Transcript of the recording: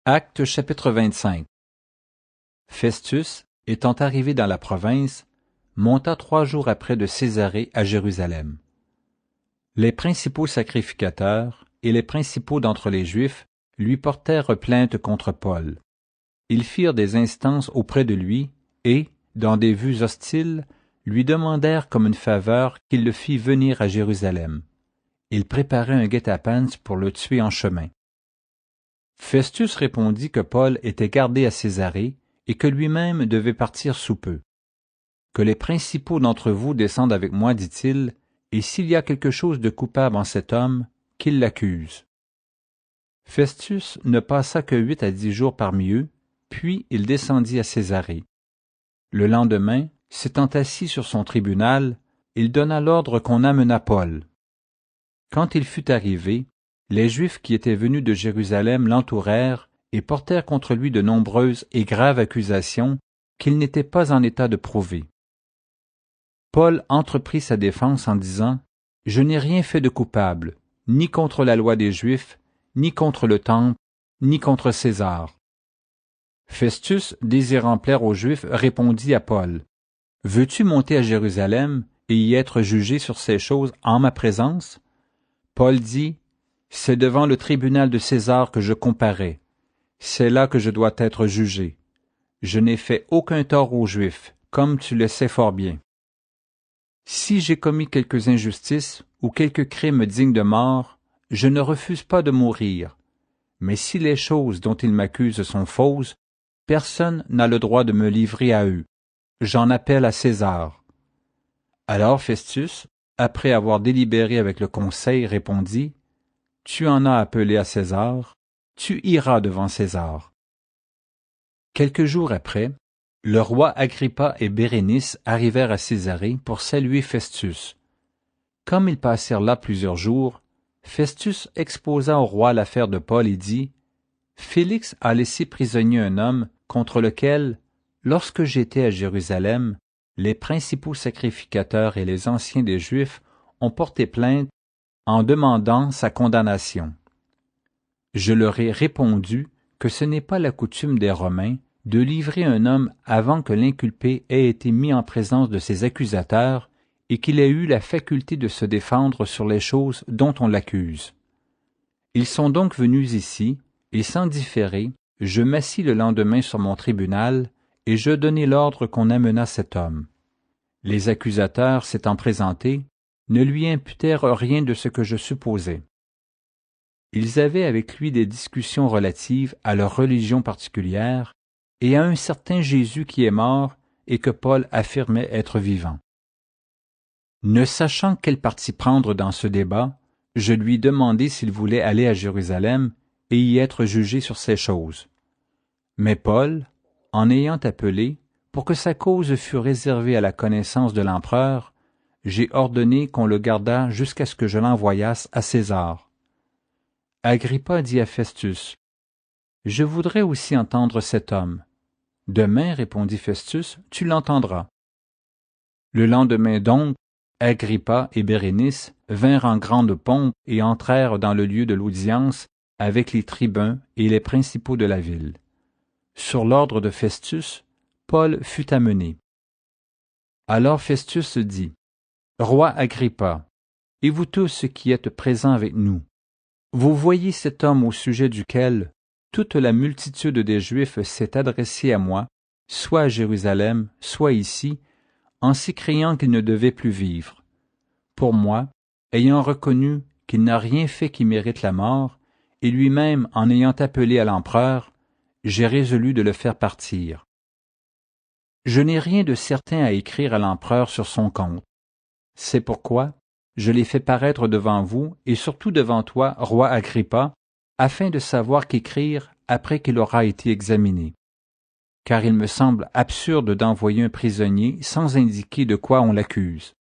Actes chapitre 25. Festus, étant arrivé dans la province, monta 3 jours après de Césarée à Jérusalem. Les principaux sacrificateurs et les principaux d'entre les Juifs lui portèrent plainte contre Paul. Ils firent des instances auprès de lui et, dans des vues hostiles, lui demandèrent comme une faveur qu'il le fît venir à Jérusalem. Ils préparaient un guet-apens pour le tuer en chemin. Festus répondit que Paul était gardé à Césarée et que lui-même devait partir sous peu. Que les principaux d'entre vous descendent avec moi, dit-il, et s'il y a quelque chose de coupable en cet homme, qu'il l'accuse. Festus ne passa que 8 à 10 jours parmi eux, puis il descendit à Césarée. Le lendemain, s'étant assis sur son tribunal, il donna l'ordre qu'on amenât Paul. Quand il fut arrivé, les Juifs qui étaient venus de Jérusalem l'entourèrent et portèrent contre lui de nombreuses et graves accusations qu'il n'était pas en état de prouver. Paul entreprit sa défense en disant « Je n'ai rien fait de coupable, ni contre la loi des Juifs, ni contre le temple, ni contre César. » Festus, désirant plaire aux Juifs, répondit à Paul « Veux-tu monter à Jérusalem et y être jugé sur ces choses en ma présence ?» Paul dit « C'est devant le tribunal de César que je comparais. C'est là que je dois être jugé. Je n'ai fait aucun tort aux Juifs, comme tu le sais fort bien. Si j'ai commis quelques injustices ou quelques crimes dignes de mort, je ne refuse pas de mourir. Mais si les choses dont ils m'accusent sont fausses, personne n'a le droit de me livrer à eux. J'en appelle à César. » Alors Festus, après avoir délibéré avec le conseil, répondit « Tu en as appelé à César, tu iras devant César. » Quelques jours après, le roi Agrippa et Bérénice arrivèrent à Césarée pour saluer Festus. Comme ils passèrent là plusieurs jours, Festus exposa au roi l'affaire de Paul et dit « Félix a laissé prisonnier un homme contre lequel, lorsque j'étais à Jérusalem, les principaux sacrificateurs et les anciens des Juifs ont porté plainte en demandant sa condamnation. Je leur ai répondu que ce n'est pas la coutume des Romains de livrer un homme avant que l'inculpé ait été mis en présence de ses accusateurs et qu'il ait eu la faculté de se défendre sur les choses dont on l'accuse. Ils sont donc venus ici, et sans différer, je m'assis le lendemain sur mon tribunal, et je donnai l'ordre qu'on amenât cet homme. Les accusateurs, s'étant présentés, ne lui imputèrent rien de ce que je supposais. Ils avaient avec lui des discussions relatives à leur religion particulière et à un certain Jésus qui est mort et que Paul affirmait être vivant. Ne sachant quel parti prendre dans ce débat, je lui demandai s'il voulait aller à Jérusalem et y être jugé sur ces choses. Mais Paul, en ayant appelé, pour que sa cause fût réservée à la connaissance de l'empereur, j'ai ordonné qu'on le gardât jusqu'à ce que je l'envoyasse à César. Agrippa dit à Festus, « Je voudrais aussi entendre cet homme. » « Demain, répondit Festus, tu l'entendras. » Le lendemain donc, Agrippa et Bérénice vinrent en grande pompe et entrèrent dans le lieu de l'audience avec les tribuns et les principaux de la ville. Sur l'ordre de Festus, Paul fut amené. Alors Festus dit, « Roi Agrippa, et vous tous qui êtes présents avec nous, vous voyez cet homme au sujet duquel toute la multitude des Juifs s'est adressée à moi, soit à Jérusalem, soit ici, en s'écriant qu'il ne devait plus vivre. Pour moi, ayant reconnu qu'il n'a rien fait qui mérite la mort, et lui-même en ayant appelé à l'empereur, j'ai résolu de le faire partir. Je n'ai rien de certain à écrire à l'empereur sur son compte. C'est pourquoi je l'ai fait paraître devant vous et surtout devant toi, roi Agrippa, afin de savoir qu'écrire après qu'il aura été examiné. Car il me semble absurde d'envoyer un prisonnier sans indiquer de quoi on l'accuse.